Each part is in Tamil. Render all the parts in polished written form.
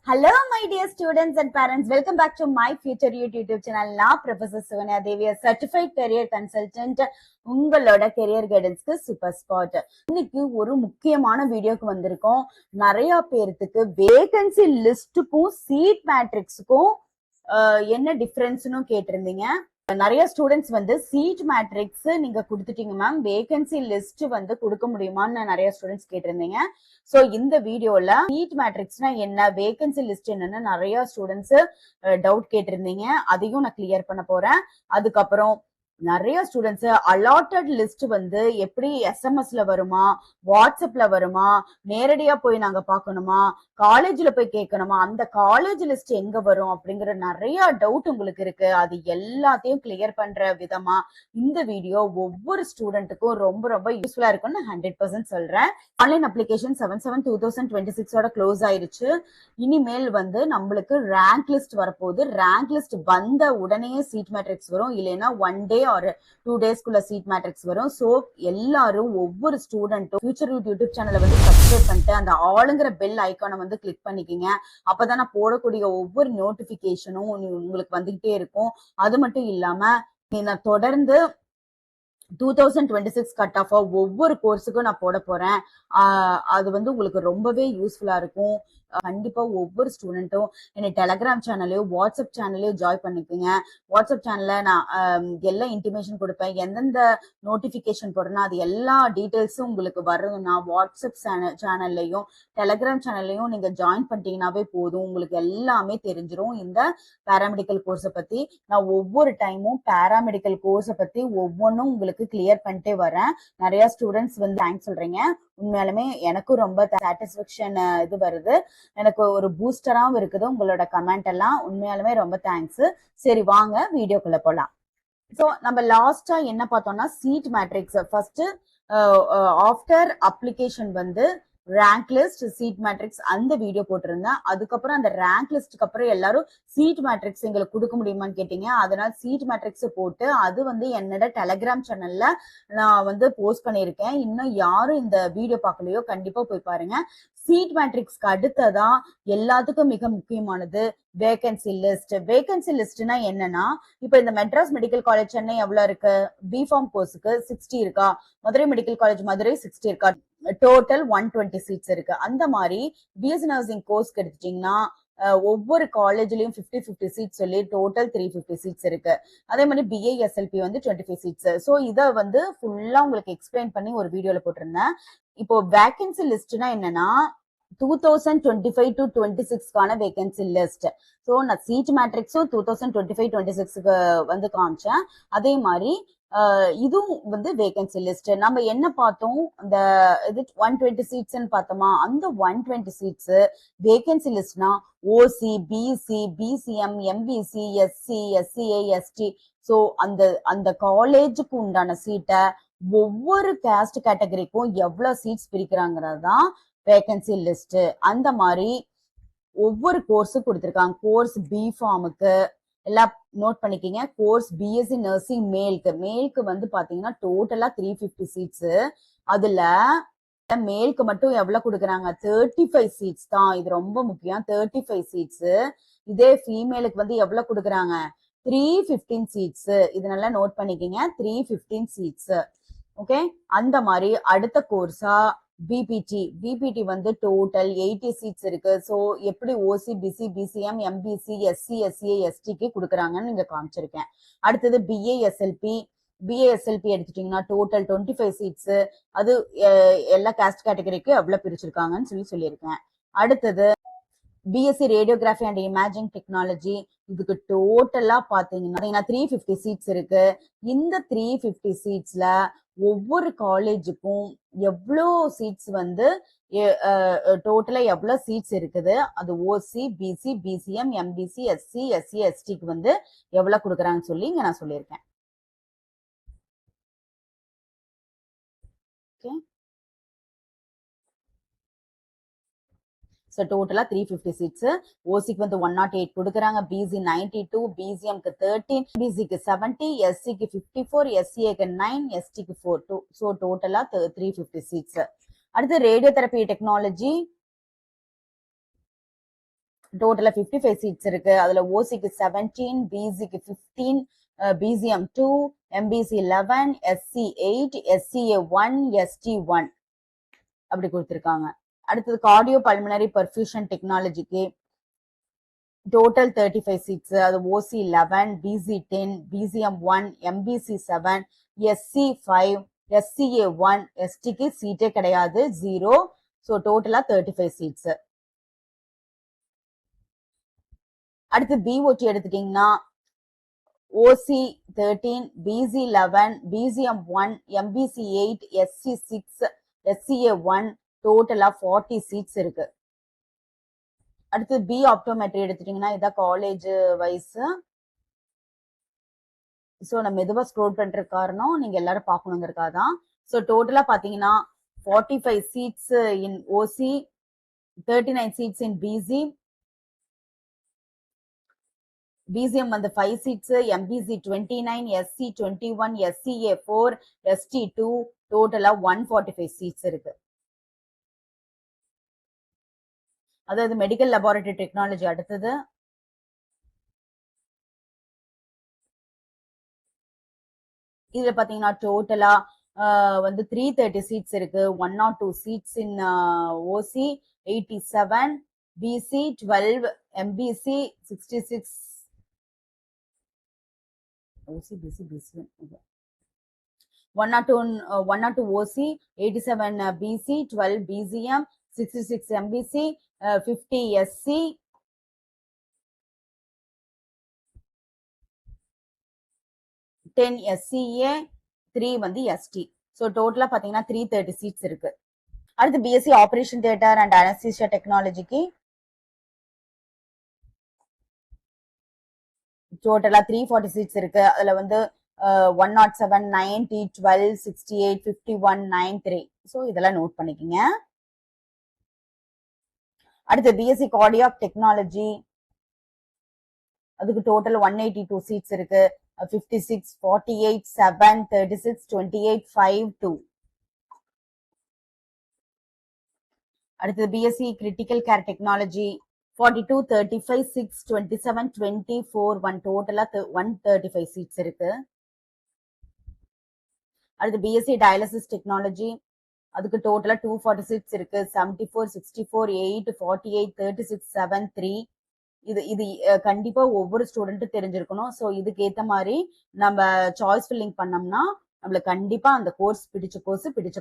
Hello, my dear students and parents. Welcome back to my future YouTube channel. நான் Professor Suvanya Devi, a certified career consultant. உங்களோட career guidance சூப்பர் ஸ்பாட். இன்னைக்கு ஒரு முக்கியமான வீடியோக்கு வந்திருக்கோம். நிறைய பேருக்கு வேகன்சி லிஸ்ட்டுக்கும் சீட் மேட்ரிக்ஸுக்கும் என்ன டிஃபரன்ஸ்னு கேட்டிருந்தீங்க. நிறைய ஸ்டூடெண்ட்ஸ் வந்து சீட் மேட்ரிக்ஸ் நீங்க கொடுத்துட்டீங்க மேம், வேகன்சி லிஸ்ட் வந்து கொடுக்க முடியுமான்னு நிறைய ஸ்டூடெண்ட்ஸ் கேட்டிருந்தீங்க. சோ இந்த வீடியோல சீட் மேட்ரிக்ஸ்னா என்ன, வேகன்சி லிஸ்ட் என்னன்னு நிறைய ஸ்டூடெண்ட்ஸ் டவுட் கேட்டிருந்தீங்க. அதையும் நான் கிளியர் பண்ண போறேன். அதுக்கப்புறம் நிறைய ஸ்டூடெண்ட்ஸ் அலாட்டட் லிஸ்ட் வந்து எப்படி எஸ்எம்எஸ்ல வருமா, வாட்ஸ்அப்ல வருமா, நேரடியா போய் நாங்க பாக்கணுமா, காலேஜ்ல போய் கேட்கணுமா, அந்த காலேஜ் லிஸ்ட் எங்க வரும் அப்படிங்கிற நிறைய டவுட் உங்களுக்கு இருக்கு. அது எல்லாத்தையும் கிளியர் பண்ற விதமா இந்த வீடியோ ஒவ்வொரு ஸ்டூடெண்ட்டுக்கும் ரொம்ப ரொம்ப யூஸ்ஃபுல்லா இருக்கும்னு 100% சொல்றேன். ஆன்லைன் அப்ளிகேஷன் 7/7/2026 க்ளோஸ் ஆயிருச்சு. இனிமேல் வந்து நம்மளுக்கு ரேங்க் லிஸ்ட் வரப்போகுது. ரேங்க் லிஸ்ட் வந்த உடனே சீட் மேட்ரிக்ஸ் வரும், இல்லைன்னா 1 day or 2 daysக்குள்ள சீட் மேட்ரிக்ஸ் வரும். சோ எல்லாரும் ஒவ்வொரு ஸ்டூடெண்ட்டும் ஃபியூச்சர் யூடியூப் சேனலை வந்து சப்ஸ்கிரைப் பண்ணிட்டு அந்த ஆளுங்கிற பெல் ஐக்கானை வந்து கிளிக் பண்ணிக்கிங்க. அப்பதான் நான் போடக்கூடிய ஒவ்வொரு நோட்டிபிகேஷனும் உங்களுக்கு வந்துகிட்டே இருக்கும். அது மட்டும் இல்லாம நான் தொடர்ந்து 2026 கட் ஆஃப் ஒவ்வொரு கோர்ஸுக்கும் நான் போட போறேன். அது வந்து உங்களுக்கு ரொம்பவே யூஸ்ஃபுல்லா இருக்கும். கண்டிப்பா ஒவ்வொரு ஸ்டூடெண்ட்டும் என்னை டெலகிராம் சேனலையோ வாட்ஸ்அப் சேனலையோ ஜாயின் பண்ணிக்கோங்க. வாட்ஸ்அப் சேனல்ல நான் எல்லா இன்டிமேஷன் கொடுப்பேன். எந்தெந்த நோட்டிபிகேஷன் போடுறேன்னா அது எல்லா டீட்டெயில்ஸும் உங்களுக்கு வரும்னா வாட்ஸ்அப் சேனல்லையும் டெலகிராம் சேனல்லையும் நீங்க ஜாயின் பண்ணிட்டீங்கன்னாவே போதும், உங்களுக்கு எல்லாமே தெரிஞ்சிடும். இந்த பேராமெடிக்கல் கோர்ஸை பத்தி நான் ஒவ்வொரு டைமும் பேராமெடிக்கல் கோர்ஸை பத்தி ஒவ்வொன்றும் உங்களுக்கு கிளியர் பண்ணிட்டே வரேன். நிறைய ஸ்டூடெண்ட்ஸ் வந்து தேங்க்ஸ் சொல்றீங்க. உண்மையாலுமே எனக்கும் ரொம்ப சாட்டிஸ்பேக்ஷன் இது வருது, எனக்கு ஒரு பூஸ்டராகவும் இருக்குது உங்களோட கமெண்ட் எல்லாம். உண்மையாலுமே ரொம்ப தேங்க்ஸ். சரி வாங்க வீடியோக்குள்ள போலாம். ஸோ நம்ம லாஸ்டா என்ன பார்த்தோம்னா seat matrix. First after application வந்து ரேங்க் லிஸ்ட், சீட் மேட்ரிக்ஸ் அந்த வீடியோ போட்டிருந்தேன். அதுக்கப்புறம் அந்த ரேங்க் லிஸ்ட்டுக்கு அப்புறம் எல்லாரும் சீட் மேட்ரிக்ஸ் எங்களுக்கு கொடுக்க முடியுமான்னு கேட்டீங்க. அதனால சீட் மேட்ரிக்ஸ் போட்டு அது வந்து என்னோட டெலகிராம் சேனல்ல நான் வந்து போஸ்ட் பண்ணியிருக்கேன். இன்னும் யாரும் இந்த வீடியோ பார்க்கலையோ கண்டிப்பா போய் பாருங்க. சீட் மேட்ரிக்ஸ்க்கு அடுத்ததான் எல்லாத்துக்கும் மிக முக்கியமானது வேகன்சி லிஸ்ட். வேகன்சி லிஸ்ட்னா என்னன்னா, இப்ப இந்த மெட்ராஸ் மெடிக்கல் காலேஜ் சென்னை எவ்வளவு இருக்கு, பிஃபார்ம் கோர்ஸுக்கு 60 இருக்கா, மதுரை மெடிக்கல் காலேஜ் மதுரை 60 இருக்கா, டோட்டல் 120 சீட்ஸ் இருக்கு. அந்த மாதிரி பிஎஸ்சி நர்சிங் கோர்ஸ்க்கு எடுத்துட்டீங்கன்னா ஒவ்வொரு காலேஜ்லயும் 50-50 சீட்ஸ் சொல்லி டோட்டல் 350 சீட்ஸ் இருக்கு. அதே மாதிரி பிஏஎஸ்எல்பி வந்து 25 சீட்ஸ். ஸோ இதை வந்து ஃபுல்லா உங்களுக்கு எக்ஸ்பிளைன் பண்ணி ஒரு வீடியோல போட்டிருந்தேன். இப்போ வேகன்சி லிஸ்ட்னா என்னன்னா 2025 to 26க்கான வேகன்சி லிஸ்ட். ஸோ நான் சீட் மேட்ரிக்ஸும் 2025-26க்கு வந்து காமிச்சேன். அதே மாதிரி இதுவும் வந்து வேகன்சி லிஸ்ட். நம்ம என்ன பார்த்தோம், இந்த இது 120 சீட்ஸ் பார்த்தோமா, அந்த 120 சீட்ஸ் வேகன்சி லிஸ்ட்னா OC, BC, BCM, MBC, SC, SCA, ST. So அந்த அந்த காலேஜுக்கு உண்டான சீட்டை ஒவ்வொரு கேஸ்ட் கேட்டகரிக்கும் எவ்வளவு சீட்ஸ் பிரிக்கிறாங்கிறது தான் வேகன்சி லிஸ்ட். அந்த மாதிரி ஒவ்வொரு கோர்ஸும் கொடுத்துருக்காங்க. கோர்ஸ் பி ஃபார்முக்கு எல்லாம் நோட் பண்ணிக்கிங்க. கோர்ஸ் பிஎஸ்சி நர்சிங் மேலுக்கு வந்து பாத்தீங்கன்னா டோட்டலா 350 சீட்ஸ். அதுல மேலுக்கு மட்டும் எவ்வளவு கொடுக்குறாங்க, 35 சீட்ஸ் தான். இது ரொம்ப முக்கியம், 35 சீட்ஸ். இதே ஃபீமேலுக்கு வந்து எவ்வளவு கொடுக்குறாங்க, 315 சீட்ஸ். இது நல்லா நோட் பண்ணிக்கிங்க, 315 சீட்ஸ். ஓகே. அந்த மாதிரி அடுத்த கோர்ஸா பிபிடி வந்து டோட்டல் 80 சீட்ஸ் இருக்கு. ஸோ எப்படி OC, BC, BCM, MBC, SC, SCA, எஸ்டிக்கு கொடுக்குறாங்கன்னு நீங்க காமிச்சிருக்கேன். அடுத்தது பிஏஎஸ்எல்பி எடுத்துட்டீங்கன்னா டோட்டல் 25 சீட்ஸ். அது எல்லா காஸ்ட் கேட்டகரிக்கு எவ்வளவு பிரிச்சிருக்காங்கன்னு சொல்லியிருக்கேன். அடுத்தது BSc radiography and imaging technology, இதுக்கு டோட்டலா பாத்தீங்கன்னா 350 சீட்ஸ் இருக்கு. இந்த 350 சீட்ஸ்ல ஒவ்வொரு காலேஜுக்கும் எவ்வளோ சீட்ஸ் வந்து டோட்டலா எவ்வளவு சீட்ஸ் இருக்குது, அது OC, BC, BCM, MBC, SC, SC, எஸ்டிக்கு வந்து எவ்வளவு கொடுக்குறாங்கன்னு சொல்லி இங்க நான் சொல்லியிருக்கேன். ஓகே. ஸோ டோட்டலா 350 சீட்ஸ். ஓசிக்கு வந்து 108 கொடுக்குறாங்க, பிசி 92, பிசிஎம்க்கு 13, பிசிக்கு 70, எஸ்சிக்கு 54, எஸ்சிஏக்கு 9, எஸ்டிக்கு 4. ஸோ டோட்டலா 350 சீட்ஸ். அடுத்து ரேடியோ தெரப்பி டெக்னாலஜி டோட்டலா 55 சீட்ஸ் இருக்கு. அதுல ஓசிக்கு 17, பிசிக்கு 15, BCM 2, MBC 11, SC 8, SCA 1, ST 1 அப்படி கொடுத்திருக்காங்க. அடுத்தது கார்டியோ பல்மனரி பர்ஃபியூஷன் டெக்னாலஜிக்கு டோட்டல் 35 சீட்ஸ். அது OC 11, BC 10, BCM 1, MBC 7, SC 5, SCA 1, எஸ்டிக்கு சீட்டே கிடையாது 0. ஸோ டோட்டலா 35 சீட்ஸ். அடுத்து பிஓடி எடுத்துட்டீங்கன்னா OC 13, BC 11, BCM 1, MBC 8, SC 6, SCA 1, டோட்டலா 40 சீட்ஸ் இருக்கு. அடுத்து பி ஆப்டோமெட்ரி எடுத்துட்டீங்கன்னா இதான் காலேஜ் வைஸ். ஸோ நம்ம மெதுவாக ஸ்க்ரோல் பண்ற காரணம் நீங்க எல்லாரும் பார்க்கணுங்கிறதுக்காக தான். ஸோ டோட்டலா பாத்தீங்கன்னா 45 seats in OC, 39 seats in BC, BCM வந்து 5 seats, MBC 29, SC 21, SCA 4, ST 2, டோட்டலா 145 சீட்ஸ் இருக்கு. அதாவது மெடிக்கல் லெபார்டரி டெக்னாலஜி அடுத்தது. இதுல பாத்தீங்கன்னா டோட்டலா வந்து 330 சீட்ஸ் இருக்கு. 102 seats in OC, 87, BC 12, MBC 66, OC BC BC 102 OC, 87 BC, 12 BCM, 66 MBC, 50 SC, 10 SCA, 3 வந்து எஸ்டி. ஸோ டோட்டலா பாத்தீங்கன்னா 330 சீட்ஸ் இருக்கு. அடுத்து BSc operation theatre and anaesthesia டெக்னாலஜிக்கு டோட்டலா 340 சீட்ஸ் இருக்கு. அதுல வந்து 107, 90, 12, 68, 51, 93. ஸோ இதெல்லாம் நோட் பண்ணிக்கோங்க. அடுத்து பிஎஸ்சி கார்டியாக் டெக்னாலஜி, அதுக்கு டோட்டல் 182 சீட்ஸ் இருக்கு. 56, 48, 7, 36, 28, 5, 2. அடுத்தது பிஎஸ்சி கிரிட்டிக்கல் கேர் டெக்னாலஜி 42, 35, 6, 27, 24, 1 டோட்டலா 135 சீட்ஸ் இருக்கு. அடுத்து பிஎஸ்சி டயாலிசிஸ் டெக்னாலஜி, அதுக்கு டோட்டலா 240 சீட்ஸ் இருக்கு. 74, 64, 8, 48, 36, 7, 3. இது கண்டிப்பா ஒவ்வொரு ஸ்டூடெண்ட்டும் தெரிஞ்சிருக்கணும். ஸோ இதுக்கு ஏத்த மாதிரி நம்ம சாய்ஸ் ஃபில்லிங் பண்ணோம்னா நம்மளுக்கு கண்டிப்பா அந்த கோர்ஸ் பிடிச்ச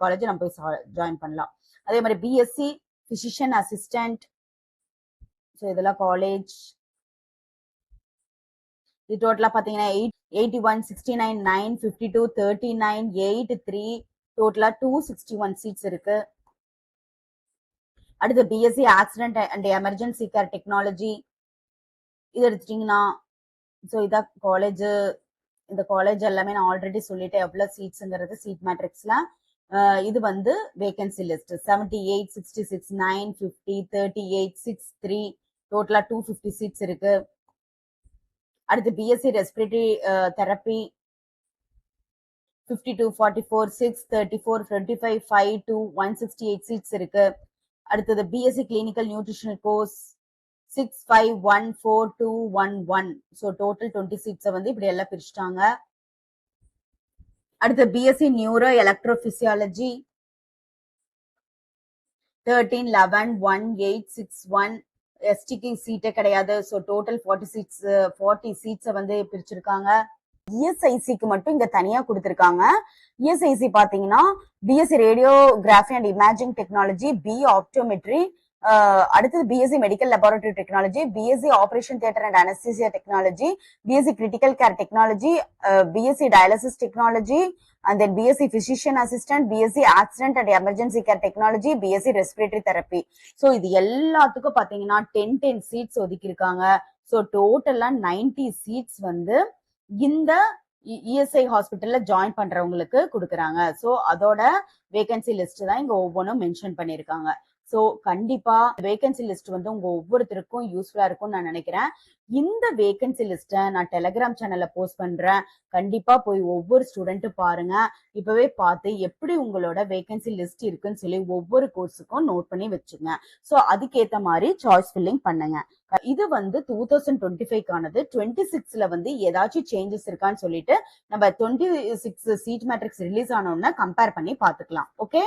காலேஜ் நம்ம போய் ஜாயின் பண்ணலாம். அதே மாதிரி பிஎஸ்சி பிசிஷியன் அசிஸ்டன்ட், ஸோ இதெல்லாம் காலேஜ். இது டோட்டலா பாத்தீங்கன்னா 81, 69, 9, 52, 39, 8, 3, டோட்டலா 261 சீட்ஸ் இருக்கு. அடுத்து BSc accident and emergency care technology, இது எடுத்துட்டீங்கன்னா ஸோ இதான் காலேஜ். இந்த காலேஜ் எல்லாமே நான் ஆல்ரெடி சொல்லிட்டேன் எவ்வளவு சீட்ஸ்ங்கிறது சீட் மேட்ரிக்ஸ்ல. இது வந்து வேகன்சி லிஸ்ட் 78, 66, 9, 50, 38, 6, 3, டோட்டலா 250 சீட்ஸ் இருக்கு. அடுத்து பிஎஸ்சி ரெஸ்பிரேட்டரி தெரப்பி 52, 44, 6, 34, 25, 5, 2, 168 சீட்ஸ் இருக்கு. அடுத்தது BSc clinical nutritional course 6, 5, 1, 4, 2, 1, 1. So total 20 சீட்ஸை வந்து இப்படி எல்லாம் பிரிச்சுட்டாங்க. அடுத்து பிஎஸ்சி நியூரோ எலக்ட்ரோபிசியாலஜி 13, 11, 1, 8, 6, 1. எஸ்டிக்கு சீட்டே கிடையாது. ஸோ டோட்டல் 40 சீட்ஸை வந்து பிரிச்சிருக்காங்க. இஎஸ்ஐசிக்கு மட்டும் இங்க தனியா கொடுத்திருக்காங்க. இஎஸ்ஐசி பாத்தீங்கன்னா BSc radiography and imaging technology, B optometry, அடுத்தது BSc medical laboratory technology, BSc operation theatre and anaesthesia technology, BSc critical care technology, BSc dialysis technology, and then BSc physician assistant, BSc accident and emergency care technology, BSc respiratory therapy. So இது எல்லாத்துக்கும் பாத்தீங்கன்னா 10 சீட்ஸ் ஒதுக்கி இருக்காங்க. ஸோ டோட்டலா 90 சீட்ஸ் வந்து இந்த இஎஸ்ஐ ஹாஸ்பிட்டல்ல ஜாயின் பண்றவங்களுக்கு கொடுக்குறாங்க. ஸோ அதோட வேகன்சி லிஸ்ட் தான் இங்க ஒவ்வொன்றும் மென்ஷன் பண்ணிருக்காங்க. சோ கண்டிப்பா வேகன்சி லிஸ்ட் வந்து உங்க ஒவ்வொருத்தருக்கும் யூஸ்ஃபுல்லா இருக்கும்னு நான் நினைக்கிறேன். இந்த வேகன்சி லிஸ்ட்டை நான் டெலகிராம் சேனல்ல போஸ்ட் பண்றேன். கண்டிப்பா போய் ஒவ்வொரு ஸ்டூடெண்ட்டும் பாருங்க. இப்பவே பார்த்து எப்படி உங்களோட வேகன்சி லிஸ்ட் இருக்குன்னு சொல்லி ஒவ்வொரு கோர்ஸுக்கும் நோட் பண்ணி வச்சுங்க. சோ அதுக்கேத்த மாதிரி சாய்ஸ் ஃபில்லிங் பண்ணுங்க. இது வந்து 2025க்கானது. 26ல வந்து ஏதாச்சும் சேஞ்சஸ் இருக்கான்னு சொல்லிட்டு நம்ம 26 சீட் மேட்ரிக்ஸ் ரிலீஸ் ஆனோம்னா கம்பேர் பண்ணி பார்த்துக்கலாம். ஓகே.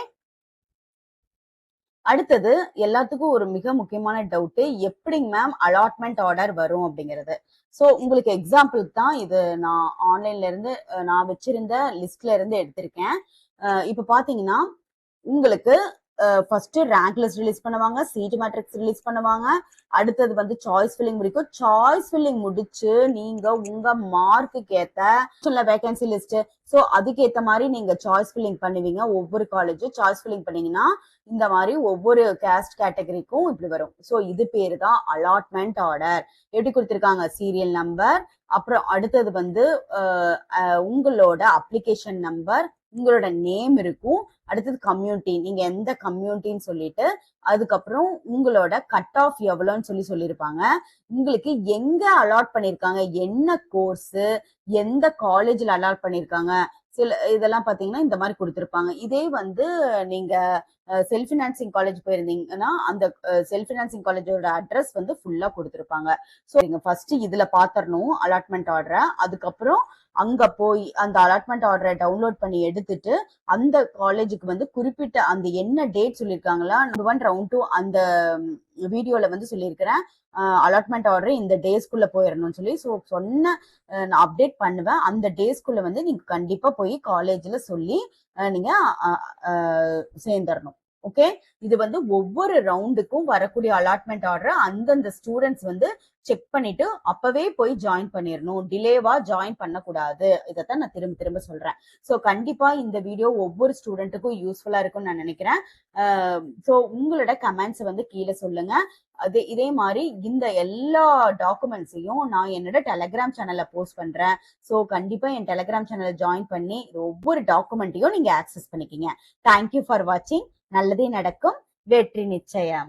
அடுத்தது எல்லாத்துக்கும் ஒரு மிக முக்கியமான டவுட், எப்படிங்க மேம் அலாட்மெண்ட் ஆர்டர் வரும் அப்படிங்கிறது. ஸோ உங்களுக்கு எக்ஸாம்பிள் தான் இது, நான் ஆன்லைன்ல இருந்து நான் வச்சிருந்த லிஸ்ட்ல இருந்து எடுத்திருக்கேன். இப்போ பாத்தீங்கன்னா உங்களுக்கு ஃபர்ஸ்ட் ரேங்க் லிஸ்ட் ரிலீஸ் பண்ணுவாங்க, சீட் மேட்ரிக்ஸ் ரிலீஸ் பண்ணுவாங்க, அடுத்தது வந்து சாய்ஸ் ஃபில்லிங் முடிக்கும். சாய்ஸ் ஃபில்லிங் முடிச்சு நீங்க உங்க மார்க்குக்கு ஏத்த வேகன்சி லிஸ்ட், ஸோ அதுக்கு ஏத்த மாதிரி நீங்க சாய்ஸ் ஃபில்லிங் பண்ணுவீங்க. ஒவ்வொரு காலேஜும் சாய்ஸ் ஃபில்லிங் பண்ணீங்கன்னா இந்த மாதிரி ஒவ்வொரு கேஸ்ட் கேட்டகரிக்கும் இப்படி வரும். ஸோ இது பேரு தான் அலாட்மெண்ட் ஆர்டர். எப்படி கொடுத்திருக்காங்க, சீரியல் நம்பர், அப்புறம் அடுத்தது வந்து உங்களோட அப்ளிகேஷன் நம்பர், உங்களோட நேம் இருக்கும், அடுத்தது கம்யூனிட்டி, நீங்க எந்த கம்யூனிட்டின்னு சொல்லிட்டு, அதுக்கப்புறம் உங்களோட கட் ஆஃப் எவ்வளோன்னு சொல்லியிருப்பாங்க. உங்களுக்கு எங்க அலாட் பண்ணிருக்காங்க, என்ன கோர்ஸ், எந்த காலேஜ்ல அலாட் பண்ணிருக்காங்க, சில இதெல்லாம் பாத்தீங்கன்னா இந்த மாதிரி கொடுத்திருப்பாங்க. இதே வந்து நீங்க செல்ஃப் ஃபினான்சிங் காலேஜ் போயிருந்தீங்கன்னா அந்த செல்ஃப் ஃபினான்சிங் காலேஜோட அட்ரஸ் வந்து ஃபுல்லா கொடுத்திருப்பாங்க. ஸோ நீங்க ஃபர்ஸ்ட் இதுல பாத்திரணும் அலாட்மெண்ட் ஆர்டரை. அதுக்கப்புறம் அங்க போய் அந்த அலாட்மெண்ட் ஆர்டரை டவுன்லோட் பண்ணி எடுத்துட்டு அந்த காலேஜுக்கு வந்து குறிப்பிட்ட அந்த என்ன டேட் சொல்லியிருக்காங்களா, ரவுண்ட் 2 அந்த வீடியோல வந்து சொல்லியிருக்கிறேன். அலாட்மெண்ட் ஆர்டர் இந்த டேஸ்க்குள்ள போயிடணும்னு சொல்லி சொன்ன நான் அப்டேட் பண்ணுவேன். அந்த டேஸ்க்குள்ள வந்து நீங்க கண்டிப்பா போய் காலேஜ்ல சொல்லி நீங்க சேர்ந்துடணும். ஓகே. இது வந்து ஒவ்வொரு ரவுண்டுக்கும் வரக்கூடிய அலாட்மெண்ட் ஆர்டர் அந்தந்த ஸ்டூடெண்ட்ஸ் வந்து செக் பண்ணிட்டு அப்பவே போய் ஜாயின் பண்ணிடணும். டிலேவா ஜாயின் பண்ணக்கூடாது. இதைத்தான் நான் திரும்ப திரும்ப சொல்றேன். ஸோ கண்டிப்பா இந்த வீடியோ ஒவ்வொரு ஸ்டூடெண்ட்டுக்கும் யூஸ்ஃபுல்லா இருக்கும்னு நான் நினைக்கிறேன். ஸோ உங்களோட கமெண்ட்ஸ் வந்து கீழே சொல்லுங்க. இதே மாதிரி இந்த எல்லா டாக்குமெண்ட்ஸையும் நான் என்னோட டெலகிராம் சேனல்ல போஸ்ட் பண்றேன். ஸோ கண்டிப்பா என் டெலகிராம் சேனலை ஜாயின் பண்ணி ஒவ்வொரு டாக்குமெண்ட்டையும் நீங்க ஆக்சஸ் பண்ணிக்கிங்க. தேங்க்யூ ஃபார் வாட்சிங். நல்லதே நடக்கும். வெற்றி நிச்சயம்.